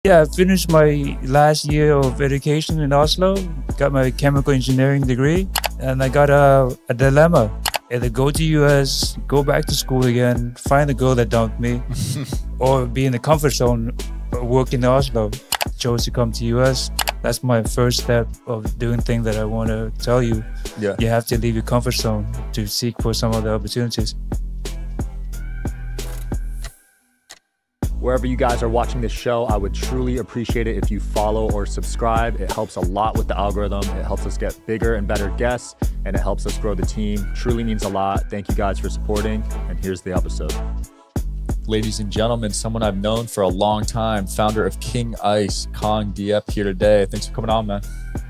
Yeah, I finished my last year of education in Oslo, got my chemical engineering degree, and I got a dilemma. Either go to US, go back to school again, find a girl that dumped me, or be in the comfort zone, work in Oslo. Chose to come to US. That's my first step of doing things that I want to tell you. Yeah. You have to leave your comfort zone to seek for some other opportunities. Wherever you guys are watching this show, I would truly appreciate it if you follow or subscribe. It helps a lot with the algorithm. It helps us get bigger and better guests, and it helps us grow the team. Truly means a lot. Thank you guys for supporting, and here's the episode. Ladies and gentlemen, someone I've known for a long time, founder of King Ice, Cuong Diep, here today. Thanks for coming on, man.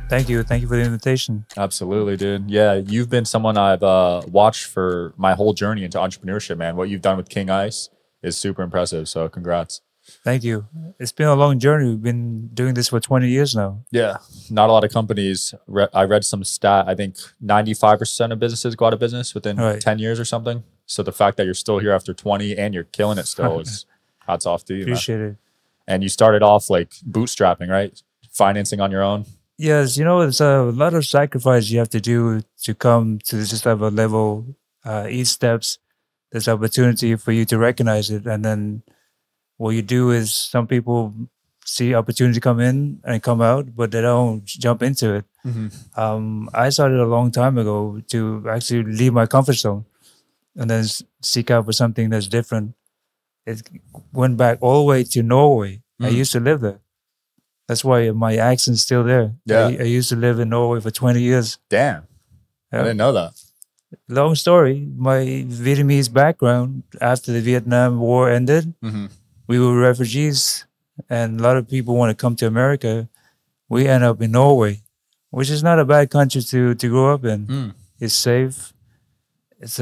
Thank you. Thank you for the invitation. Absolutely, dude. Yeah, you've been someone I've watched for my whole journey into entrepreneurship, man. What you've done with King Ice is super impressive. So congrats. Thank you. It's been a long journey. We've been doing this for 20 years now. Yeah. Not a lot of companies. I read some stat. I think 95% of businesses go out of business within 10 years or something. So the fact that you're still here after 20 and you're killing it still is hats off to you. Appreciate it. And you started off like bootstrapping, right? Financing on your own. Yes. You know, it's a lot of sacrifice you have to do to come to this type of level. Each steps, there's opportunity for you to recognize it. And then what you do is some people see opportunity come in and come out, but they don't jump into it. I started a long time ago to actually leave my comfort zone and then seek out for something that's different. It went back all the way to Norway. I used to live there. That's why my accent's still there. Yeah. I used to live in Norway for 20 years. Damn. I didn't know that. Long story, my Vietnamese background, after the Vietnam War ended, we were refugees and a lot of people want to come to America. We end up in Norway, which is not a bad country to grow up in. It's safe. It's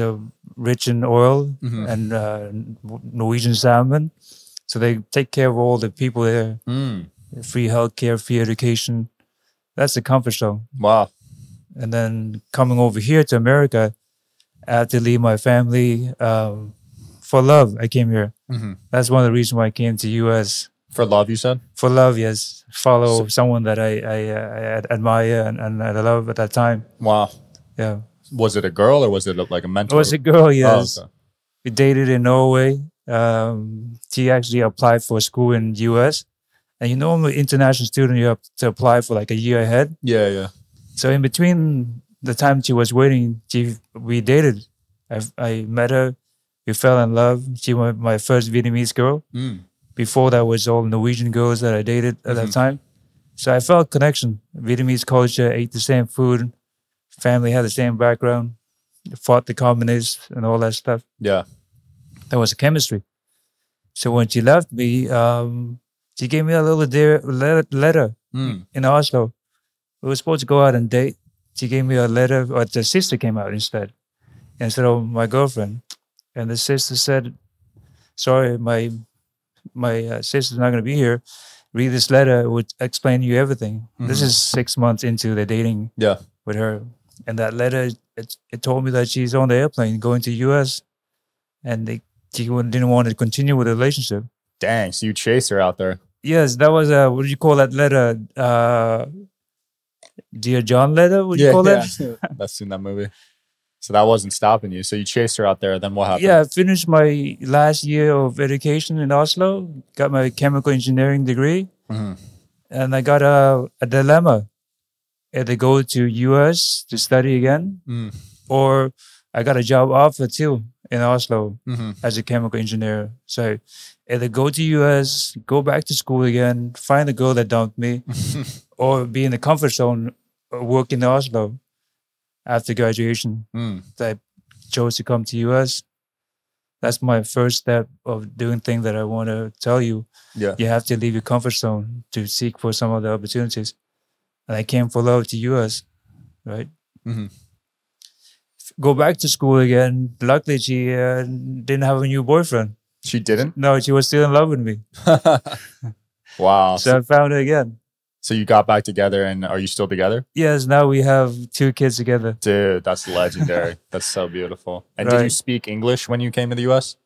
rich in oil and Norwegian salmon. So they take care of all the people there. Free healthcare, free education. That's the comfort zone. Wow. And then coming over here to America, I had to leave my family for love. I came here. That's one of the reasons why I came to US. For love, you said? For love, yes. Follow someone that I admire and I love at that time. Wow. Yeah. Was it a girl or was it like a mentor? It was a girl, yes. Oh, okay. We dated in Norway. She actually applied for school in US. And you know, I'm an international student, you have to apply for like a year ahead. Yeah, yeah. So in between the time she was waiting, we dated. I met her. We fell in love. She was my first Vietnamese girl. Before that was all Norwegian girls that I dated at that time. So I felt connection. Vietnamese culture, ate the same food. Family had the same background. Fought the communists and all that stuff. Yeah. That was a chemistry. So when she left me, she gave me a little letter in Oslo. We were supposed to go out and date. She gave me a letter, or the sister came out instead of my girlfriend. And the sister said, sorry, my sister's not going to be here. Read this letter. It would explain to you everything. This is 6 months into the dating with her. And that letter, it told me that she's on the airplane going to US and she didn't want to continue with the relationship. Dang, so you chased her out there. Yes, that was what do you call that letter? Dear John letter, would you call that? Yeah. I've seen that movie. So that wasn't stopping you. So you chased her out there. Then what happened? Yeah, I finished my last year of education in Oslo, got my chemical engineering degree, and I got a dilemma. Either go to US to study again, or I got a job offer too in Oslo as a chemical engineer. So either go to US, go back to school again, find a girl that dumped me, or be in the comfort zone, work in Oslo after graduation. So I chose to come to US. That's my first step of doing things that I want to tell you. Yeah. You have to leave your comfort zone to seek for some other opportunities. And I came for love to US, right? Go back to school again. Luckily, she didn't have a new boyfriend. She didn't? No, she was still in love with me. Wow. So I found her again. So you got back together, and are you still together? Yes, now we have 2 kids together. Dude, that's legendary. That's so beautiful. And did you speak English when you came to the US?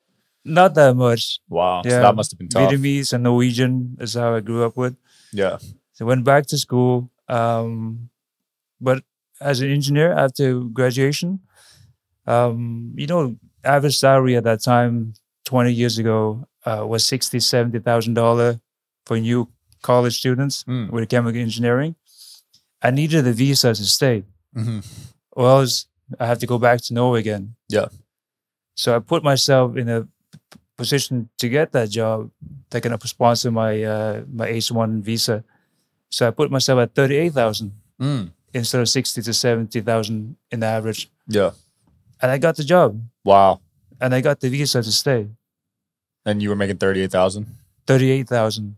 Not that much. Wow. Yeah, So that must have been tough. Vietnamese and Norwegian is how I grew up with. Yeah. So I went back to school. But as an engineer after graduation, average salary at that time, 20 years ago, was $60,000-$70,000 for new college students with chemical engineering. I needed a visa to stay, or else I have to go back to Norway again. Yeah. So I put myself in a position to get that job that can sponsor my my H1 visa. So I put myself at 38,000 instead of 60 to 70,000 in the average. Yeah. And I got the job. Wow. And I got the visa to stay. And you were making 38,000? 38,000.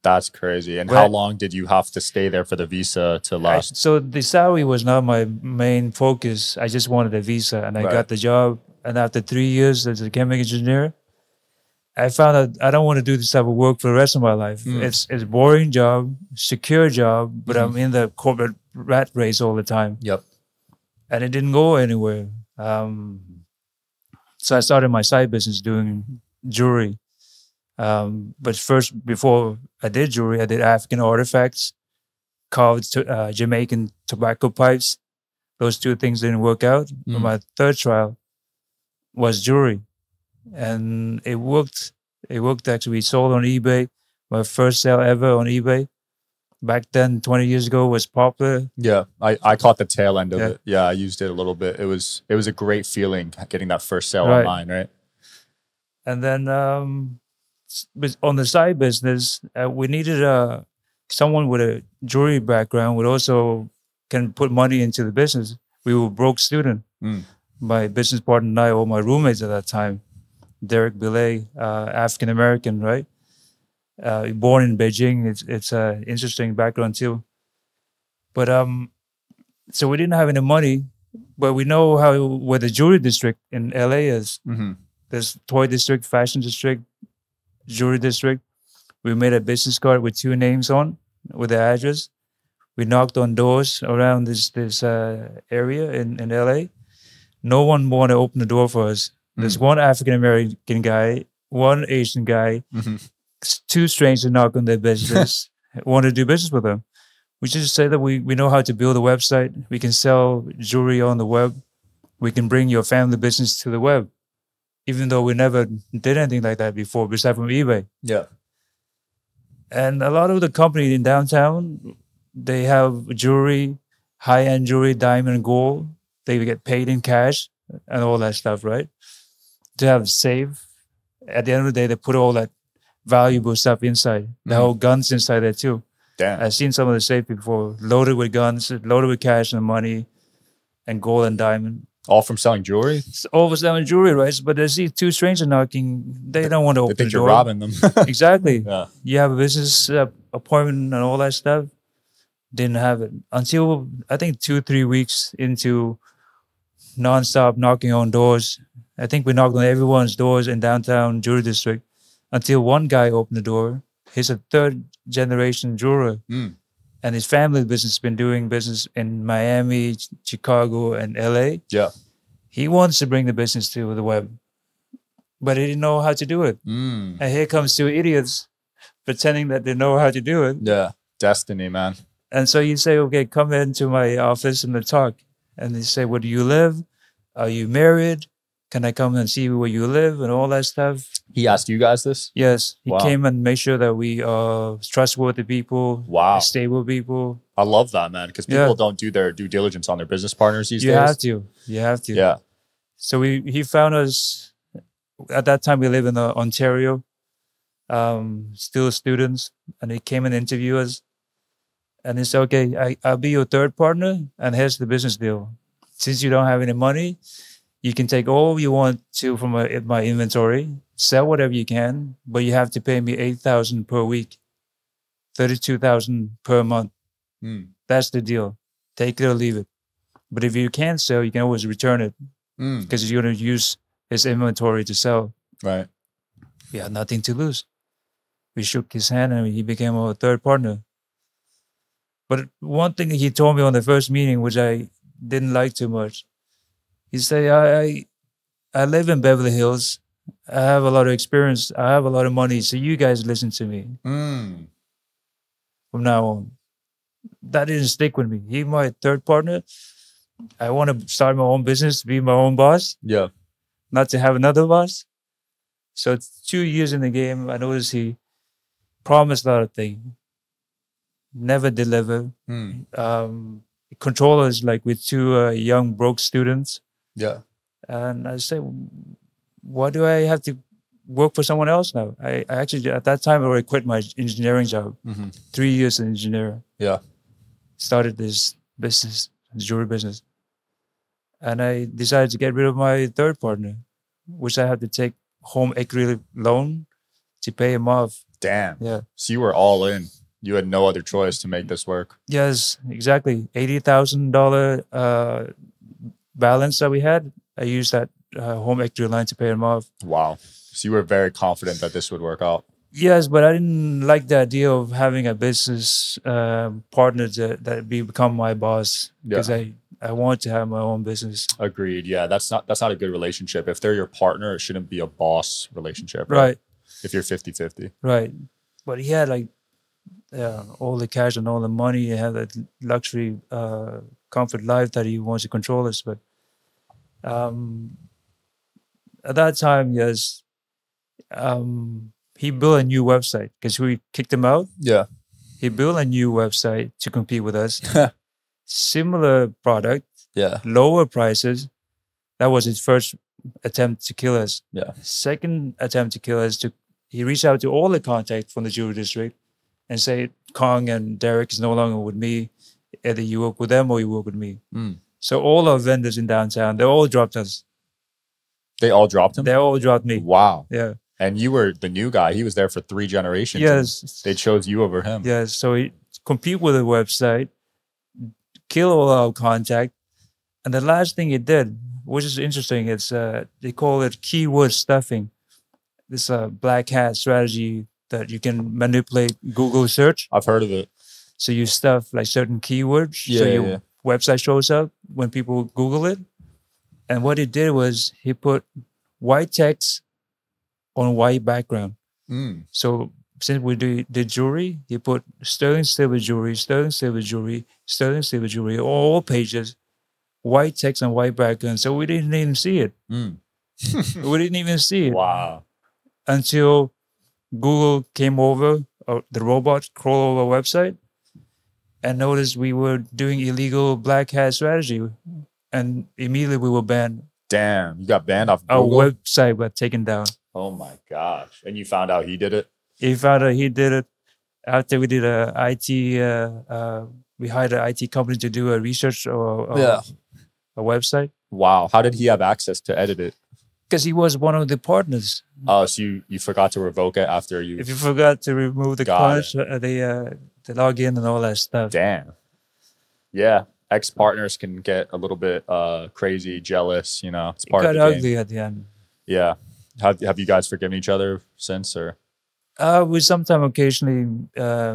That's crazy. And how long did you have to stay there for the visa to last? So the salary was not my main focus. I just wanted a visa, and I got the job. And after 3 years as a chemical engineer, I found out I don't want to do this type of work for the rest of my life. It's a boring job, secure job, but I'm in the corporate rat race all the time. Yep. And it didn't go anywhere. So I started my side business doing jewelry. But first, before I did jewelry, I did African artifacts, carved Jamaican tobacco pipes. Those two things didn't work out. But my third trial was jewelry. And it worked. It worked actually. We sold on eBay. My first sale ever on eBay. Back then, 20 years ago, was popular. Yeah, I caught the tail end of it. Yeah, I used it a little bit. It was a great feeling getting that first sale online, right? And then on the side business, we needed someone with a jewelry background would also can put money into the business. We were broke student. My business partner and I, or my roommates at that time, Derek Billet, African American, right? Born in Beijing. It's an interesting background too. But so we didn't have any money, but we know where the jewelry district in LA is. There's toy district, fashion district, jewelry district. We made a business card with 2 names on, with the address. We knocked on doors around this area in LA. No one wanted to open the door for us. There's one African American guy, one Asian guy, 2 strangers knock on their business, want to do business with them. We just say that we know how to build a website. We can sell jewelry on the web. We can bring your family business to the web. Even though we never did anything like that before, besides from eBay. Yeah. And a lot of the companies in downtown, they have jewelry, high-end jewelry, diamond, gold. They get paid in cash and all that stuff, right? To have safe. At the end of the day, they put all that valuable stuff inside. The whole guns inside there too. Damn. I've seen some of the safe before, loaded with guns, loaded with cash and money, and gold and diamond. All from selling jewelry? It's all for selling jewelry, right? But they see 2 strangers knocking, they don't want to open the door. They think you're robbing them. Exactly. Yeah. You have a business appointment and all that stuff. Didn't have it until I think 2-3 weeks into nonstop knocking on doors. I think we knocked on everyone's doors in downtown jewelry district until one guy opened the door. He's a 3rd generation jeweler. And his family business has been doing business in Miami, Chicago, and LA. Yeah. He wants to bring the business to the web, but he didn't know how to do it. And here comes 2 idiots pretending that they know how to do it. Yeah. Destiny, man. And so you say, okay, come into my office and talk. And they say, where do you live? Are you married? Can I come and see where you live and all that stuff? He asked you guys this? Yes. He came and made sure that we are trustworthy people. Stable people. I love that, man, because people don't do their due diligence on their business partners these days. You have to. Yeah. So he found us, at that time we live in Ontario, still students, and he came and interviewed us. And he said, okay, I'll be your 3rd partner, and here's the business deal. Since you don't have any money, you can take all you want to from my inventory, sell whatever you can, but you have to pay me $8,000 per week, $32,000 per month. That's the deal. Take it or leave it. But if you can't sell, you can always return it because you're going to use his inventory to sell. Right. We had nothing to lose. We shook his hand and he became our 3rd partner. But one thing he told me on the first meeting, which I didn't like too much, he said, I live in Beverly Hills. I have a lot of experience. I have a lot of money. So you guys listen to me from now on. That didn't stick with me. He's my third partner. I want to start my own business, be my own boss. Yeah. Not to have another boss. So it's 2 years in the game. I noticed he promised a lot of things. Never deliver. Controllers like with two young broke students. Yeah. And I say, why do I have to work for someone else now? I actually, at that time, I already quit my engineering job. 3 years in engineering. Yeah. Started this business, jewelry business. And I decided to get rid of my third partner, which I had to take home equity loan to pay him off. Damn. Yeah. So you were all in. You had no other choice to make this work. Yes, exactly. $80,000 balance that we had. I used that home equity line to pay him off. Wow. So you were very confident that this would work out. Yes, but I didn't like the idea of having a business partner that become my boss because I want to have my own business. Agreed. Yeah, that's not a good relationship. If they're your partner, it shouldn't be a boss relationship. Right. If you're 50-50. Right. But he had like all the cash and all the money. He had that luxury, comfort life that he wants to control us. But at that time, yes, he built a new website because we kicked him out. Yeah. He built a new website to compete with us. Similar product. Yeah. Lower prices. That was his first attempt to kill us. Yeah. Second attempt to kill us, he reached out to all the contacts from the jewelry district and said, Cuong and Derek is no longer with me. Either you work with them or you work with me. So all our vendors in downtown, they all dropped us. They all dropped him? They all dropped me. Wow. Yeah. And you were the new guy. He was there for 3 generations. Yes. They chose you over him. Yes. So he compete with the website, kill all our contact. And the last thing he did, which is interesting, it's they call it keyword stuffing. This black hat strategy that you can manipulate Google search. I've heard of it. So you stuff like certain keywords. So your website shows up when people Google it. And what he did was he put white text on white background. So since we did jewelry, he put sterling silver jewelry, sterling silver jewelry, sterling silver jewelry, all pages, white text and white background. So we didn't even see it. We didn't even see it. Wow. Until Google came over, or the robot crawled over our website and noticed we were doing illegal black hat strategy. And immediately we were banned. Damn, you got banned off Google? Our website got taken down. Oh my gosh. And you found out he did it? He found out he did it after we did we hired an IT company to do a research or a website. Wow. How did he have access to edit it? Because he was one of the partners. Oh, so you forgot to revoke it after you... If you forgot to remove the cards, the login and all that stuff. Damn. Yeah. Ex-partners can get a little bit crazy, jealous, you know. It's part of the game. Ugly at the end. Yeah. Have you guys forgiven each other since, or? We sometimes occasionally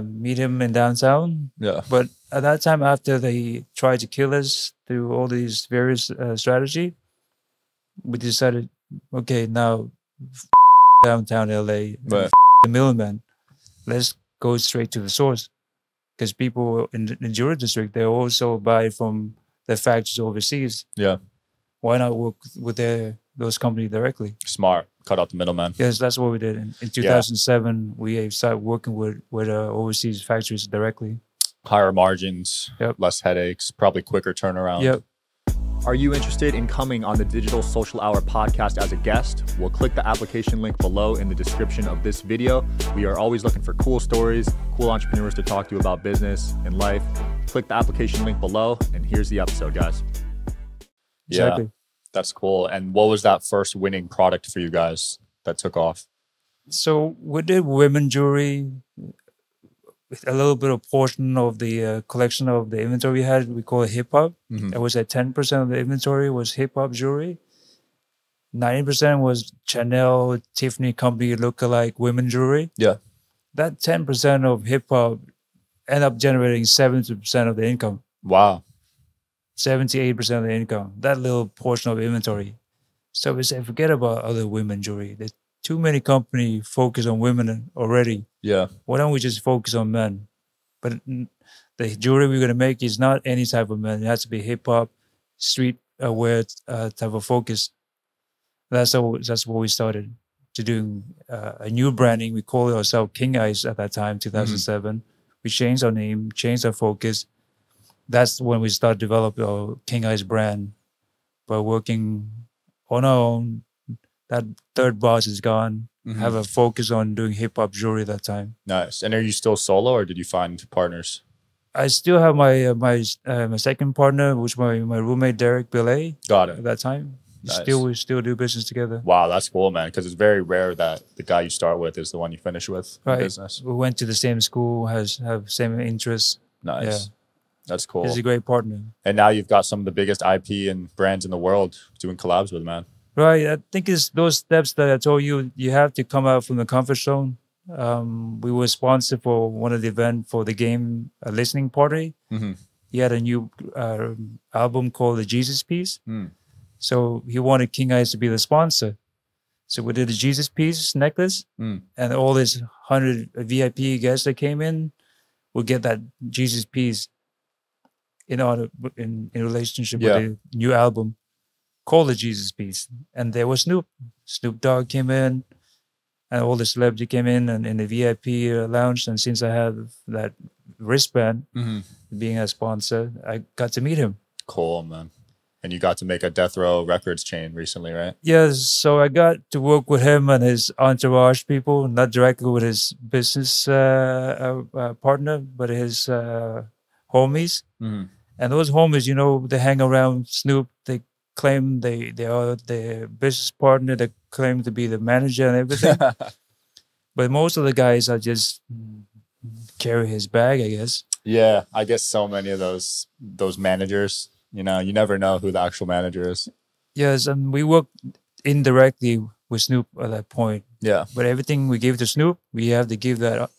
meet him in downtown. Yeah. But at that time, after they tried to kill us through all these various strategy, we decided, okay, now downtown LA, right. The middleman, let's go straight to the source. Because people in the jewelry district, they also buy from their factories overseas. Yeah. Why not work with those companies directly? Smart. Cut out the middleman. Yes, that's what we did. In 2007, we started working with overseas factories directly. Higher margins, less headaches, probably quicker turnaround. Yep. Are you interested in coming on the Digital Social Hour podcast as a guest? Well, click the application link below in the description of this video. We are always looking for cool stories, cool entrepreneurs to talk to about business and life. Click the application link below, and here's the episode, guys. Exactly. Yeah, that's cool. And what was that first winning product for you guys that took off? So we did women jewelry. A little bit of portion of the collection of the inventory we had, we call it hip hop. It was at 10% of the inventory was hip hop jewelry. 90% was Chanel, Tiffany company lookalike women jewelry. Yeah. That 10% of hip hop ended up generating 70% of the income. Wow. 78% of the income. That little portion of inventory. So we said, forget about other women jewelry. There's too many companies focus on women already. Yeah. Why don't we just focus on men? But the jewelry we're going to make is not any type of men. It has to be hip hop, street wear type of focus. That's what we started to do. A new branding. We called ourselves King Eyes at that time, 2007. We changed our name, changed our focus. That's when we started developing our King Eyes brand. By working on our own, that third boss is gone. Have a focus on doing hip hop jewelry at that time. Nice. And are you still solo, or did you find partners? I still have my my second partner, which my roommate Derek Billet. Got it. At that time. Nice. We still do business together. Wow, that's cool, man. Because it's very rare that the guy you start with is the one you finish with in business. We went to the same school, have same interests. Nice. Yeah. That's cool. He's a great partner. And now you've got some of the biggest IP and brands in the world doing collabs with, man. Right. I think it's those steps that I told you. You have to come out from the comfort zone. We were sponsored for one of the event for the game listening party. He had a new album called The Jesus Piece. So he wanted King Eyes to be the sponsor. So we did a Jesus Piece necklace, and all these 100 VIP guests that came in would get that Jesus Piece in relationship with the new album called The Jesus Piece. And there was Snoop. Snoop Dogg came in, and all the celebrities came in and in the VIP lounge. And since I have that wristband, being a sponsor, I got to meet him. Cool, man. And you got to make a Death Row Records chain recently, right? Yes. So I got to work with him and his entourage people, not directly with his business partner, but his homies. And those homies, you know, they hang around Snoop. They claim they are the business partner. They claim to be the manager and everything. But most of the guys are just carry his bag, I guess. Yeah, I guess so many of those managers, you know, you never know who the actual manager is. Yes, and we work indirectly with Snoop at that point. Yeah. But everything we give to Snoop, we have to give that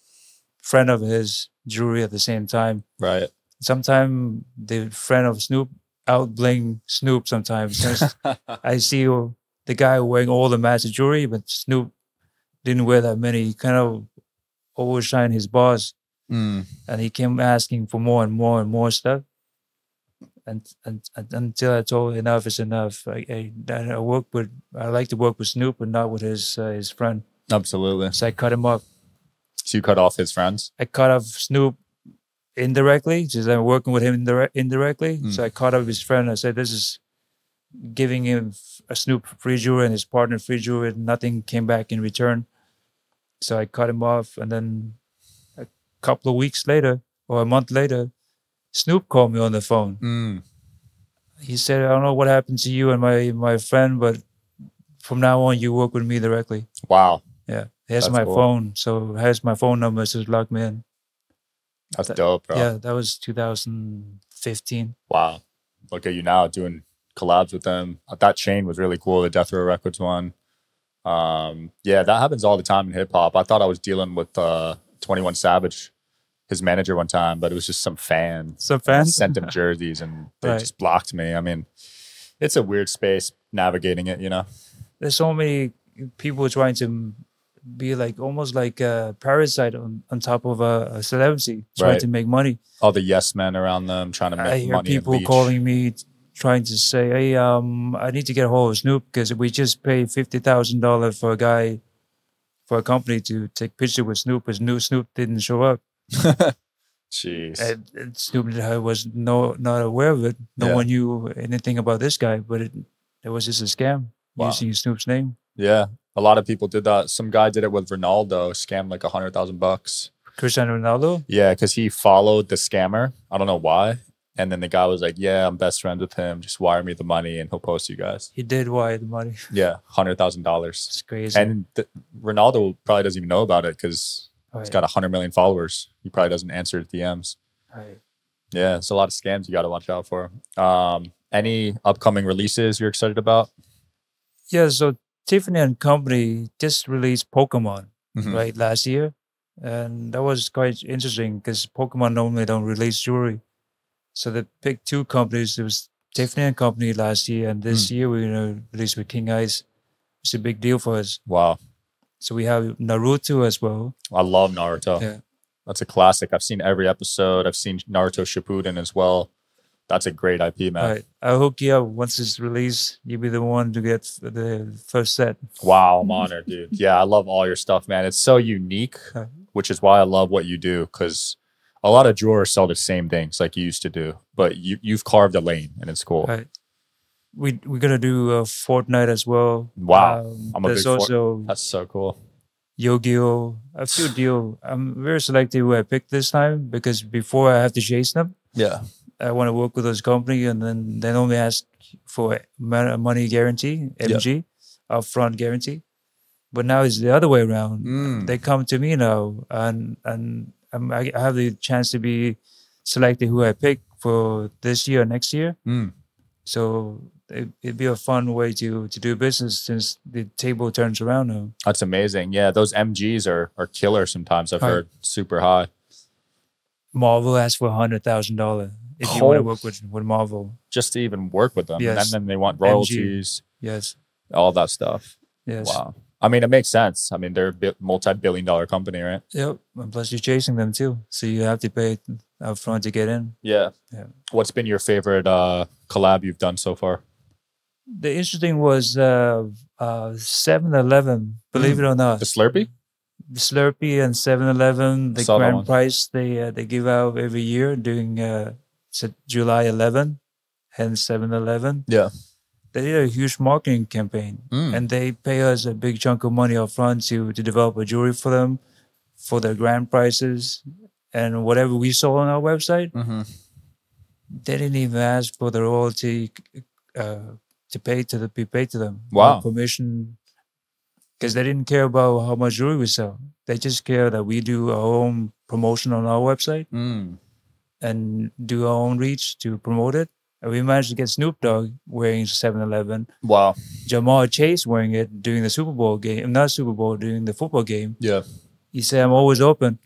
friend of his jewelry at the same time. Right. Sometimes the friend of Snoop out-bling Snoop sometimes. I see the guy wearing all the massive jewelry, but Snoop didn't wear that many. He kind of overshine his boss. And he came asking for more and more and more stuff. And until I told him enough is enough. I like to work with Snoop, but not with his friend. Absolutely. So I cut him off. So you cut off his friends? I cut off Snoop indirectly, just I'm working with him indirectly. So I cut off his friend. I said, this is giving him a Snoop free jewelry and his partner free jewelry. Nothing came back in return. So I cut him off. And then a couple of weeks later, or a month later, Snoop called me on the phone. He said, I don't know what happened to you and my friend, but from now on, you work with me directly. Wow. Yeah. Here's my phone. So here's my phone number. So lock me in. That's dope, bro. Yeah, that was 2015. Wow. Look at you now doing collabs with them. That chain was really cool, the Death Row Records one. Yeah, that happens all the time in hip-hop. I thought I was dealing with 21 Savage, his manager one time, but it was just some fan. Some fans? Sent him jerseys and they just blocked me. I mean, it's a weird space navigating it, you know? There's so many people trying to be like almost like a parasite on top of a celebrity, trying to make money. All the yes men around them trying to make money. I hear people calling me, trying to say, "Hey, I need to get a hold of Snoop because we just paid $50,000 for a guy, for a company to take picture with Snoop, but Snoop didn't show up." Jeez. And Snoop was not aware of it. No one knew anything about this guy, but it was just a scam using Snoop's name. Yeah. A lot of people did that. Some guy did it with Ronaldo, scammed like $100,000. Cristiano Ronaldo? Yeah, because he followed the scammer. I don't know why. And then the guy was like, yeah, I'm best friends with him. Just wire me the money and he'll post you guys. He did wire the money. Yeah, $100,000. It's crazy. And Ronaldo probably doesn't even know about it because he's got 100 million followers. He probably doesn't answer DMs. Right. Yeah, it's a lot of scams you got to watch out for. Any upcoming releases you're excited about? Yeah, so Tiffany and Company just released Pokemon, right, last year. And that was quite interesting because Pokemon normally don't release jewelry. So they picked two companies. It was Tiffany and Company last year, and this year we're gonna release with King Eyes. It's a big deal for us. Wow. So we have Naruto as well. I love Naruto. Yeah. That's a classic. I've seen every episode. I've seen Naruto Shippuden as well. That's a great IP, man. All right. I'll hook you up once it's released. You'll be the one to get the first set. Wow, I'm honored, dude. Yeah, I love all your stuff, man. It's so unique, which is why I love what you do, because a lot of drawers sell the same things like you used to do, but you've carved a lane, and it's cool. Right. We're gonna do Fortnite as well. Wow, I'm a big also That's so cool. Yu-Gi-Oh! A few deal. I'm very selective who I pick this time, because before I have to chase them. Yeah. I want to work with those companies, and then they only ask for money guarantee, MG, upfront guarantee. But now it's the other way around. They come to me now, and I have the chance to be selected who I pick for this year or next year. So it'd be a fun way to do business, since the table turns around now. That's amazing. Yeah, those MGs are killer sometimes. I've heard super high. Marvel asks for $100,000 if you want to work with Marvel. Just to even work with them. Yes. And then they want royalties. MG. Yes. All that stuff. Yes. Wow. I mean, it makes sense. I mean, they're a multi-billion-dollar company, right? Yep. And plus, you're chasing them too, so you have to pay up front to get in. Yeah. Yeah. What's been your favorite collab you've done so far? The interesting was 7-Eleven. Believe it or not, The Slurpee. the Slurpee and 7-Eleven, the Saw that one. grand prize they give out every year during July 11, hence 7-Eleven. Yeah. They did a huge marketing campaign, and they pay us a big chunk of money up front to develop a jewelry for them, for their grand prizes, and whatever we sold on our website. They didn't even ask for the royalty to be paid to them. Wow. No commission, because they didn't care about how much jewelry we sell. They just care that we do our own promotion on our website and do our own reach to promote it. And we managed to get Snoop Dogg wearing 7-Eleven. Wow. Jamal Chase wearing it during the Super Bowl game. Not Super Bowl, during the football game. Yeah. He said, "I'm always open."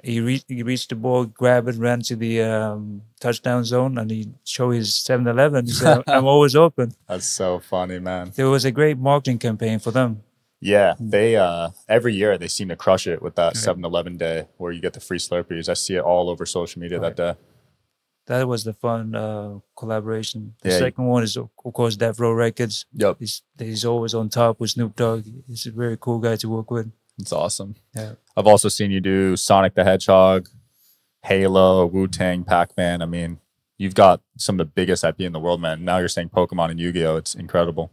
He reached the ball, grabbed it, ran to the touchdown zone, and he showed his 7-Eleven. He said, "I'm always open." That's so funny, man. There was a great marketing campaign for them. Yeah, they every year they seem to crush it with that 7-Eleven day where you get the free Slurpees. I see it all over social media that day. That was the fun collaboration. The Yeah. second one is, of course, Death Row Records. Yep. He's always on top with Snoop Dogg. He's a very cool guy to work with. It's awesome. Yeah. I've also seen you do Sonic the Hedgehog, Halo, Wu-Tang, Pac-Man. I mean, you've got some of the biggest IP in the world, man. Now you're saying Pokemon and Yu-Gi-Oh! It's incredible.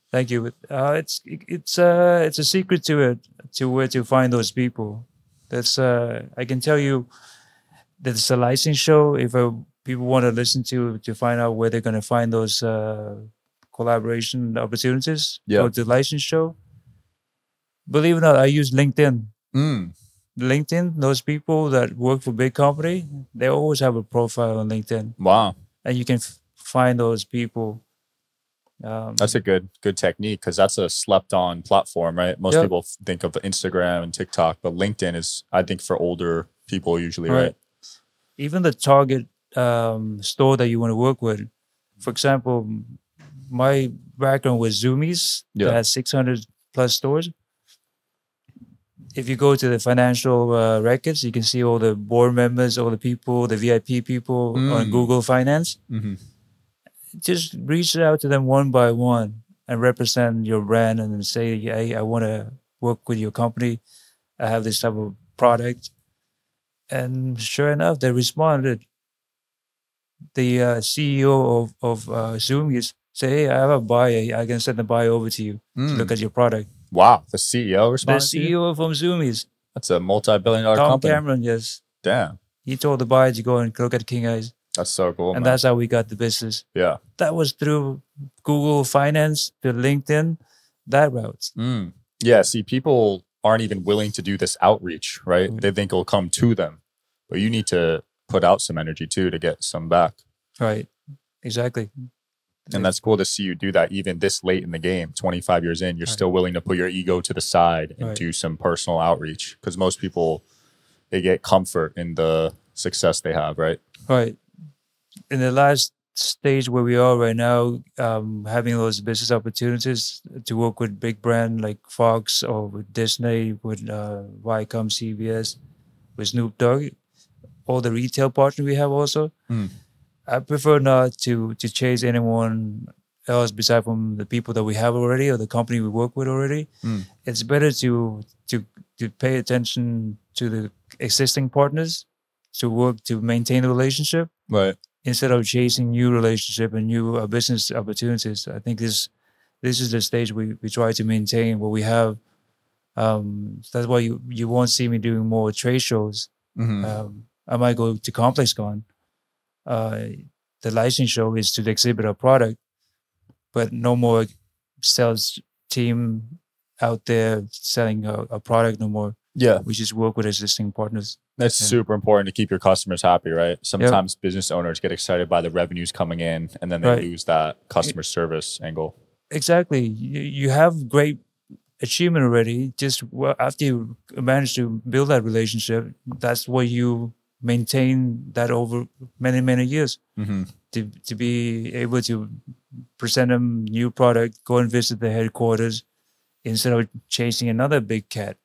Thank you. It's a secret to it, to where to find those people. That's I can tell you that it's a license show. If people want to listen to find out where they're going to find those collaboration opportunities, go to the license show. Believe it or not, I use LinkedIn. LinkedIn, those people that work for big company, they always have a profile on LinkedIn. Wow. And you can find those people. That's a good technique, because that's a slept-on platform, right? Most people think of Instagram and TikTok, but LinkedIn is, I think, for older people usually, right? Even the target store that you want to work with. For example, my background was Zoomies that has 600 plus stores. If you go to the financial records, you can see all the board members, all the people, the VIP people on Google Finance. Just reach out to them one by one and represent your brand and say, "Hey, I want to work with your company. I have this type of product." And sure enough, they responded. The CEO of Zoomies say, "Hey, I have a buyer. I can send the buyer over to you to look at your product." Wow, the CEO The responded to you? CEO from Zoomies, That's a multi-billion-dollar Tom company. Cameron, yes. Damn. He told the buyer to go and look at King Eyes. That's so cool, And man. that's how we got the business. Yeah. That was through Google Finance, to LinkedIn, that route. Yeah, see, people aren't even willing to do this outreach, right? They think it'll come to them. But you need to put out some energy too to get some back. Right. Exactly. And that's cool to see you do that even this late in the game, 25 years in. You're still willing to put your ego to the side and do some personal outreach. Because most people, they get comfort in the success they have, right? Right. In the last stage where we are right now, having those business opportunities to work with big brand like Fox or with Disney, with Viacom, CBS, with Snoop Dogg, all the retail partners we have also. I prefer not to chase anyone else beside from the people that we have already or the company we work with already. It's better to pay attention to the existing partners, to work to maintain the relationship, right, instead of chasing new relationship and new business opportunities. I think this is the stage we try to maintain what we have. That's why you won't see me doing more trade shows. I might go to ComplexCon. The license show is to exhibit our product, but no more sales team out there selling a product no more. Yeah. We just work with existing partners. That's super important to keep your customers happy, right? Sometimes business owners get excited by the revenues coming in and then they lose that customer service angle. Exactly. You have great achievement already. Just after you manage to build that relationship, that's what you maintain that over many, many years. To be able to present them new product, go and visit the headquarters instead of chasing another big cat.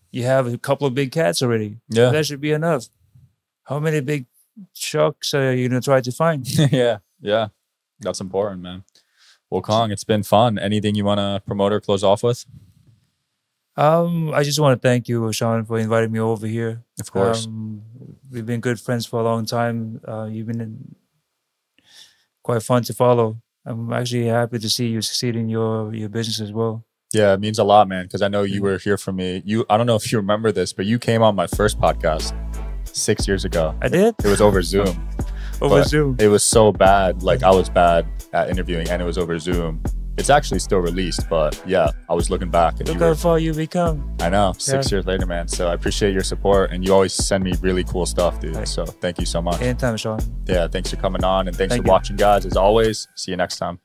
You have a couple of big cats already. Yeah. That should be enough. How many big sharks are you going to try to find? Yeah. That's important, man. Well, Cuong, it's been fun. Anything you want to promote or close off with? I just want to thank you, Sean, for inviting me over here. Of course. We've been good friends for a long time. You've been quite fun to follow. I'm actually happy to see you succeed in your business as well. Yeah, it means a lot, man, because I know you were here for me. I don't know if you remember this, but you came on my first podcast 6 years ago. I did? It was over Zoom. Zoom. It was so bad. Like, I was bad at interviewing and it was over Zoom. It's actually still released, but yeah, I was looking back. And look how far you become. I know, 6 years later, man. So I appreciate your support and you always send me really cool stuff, dude. Right. So thank you so much. Anytime, Sean. Yeah, thanks for coming on and thanks for watching, guys. As always, see you next time.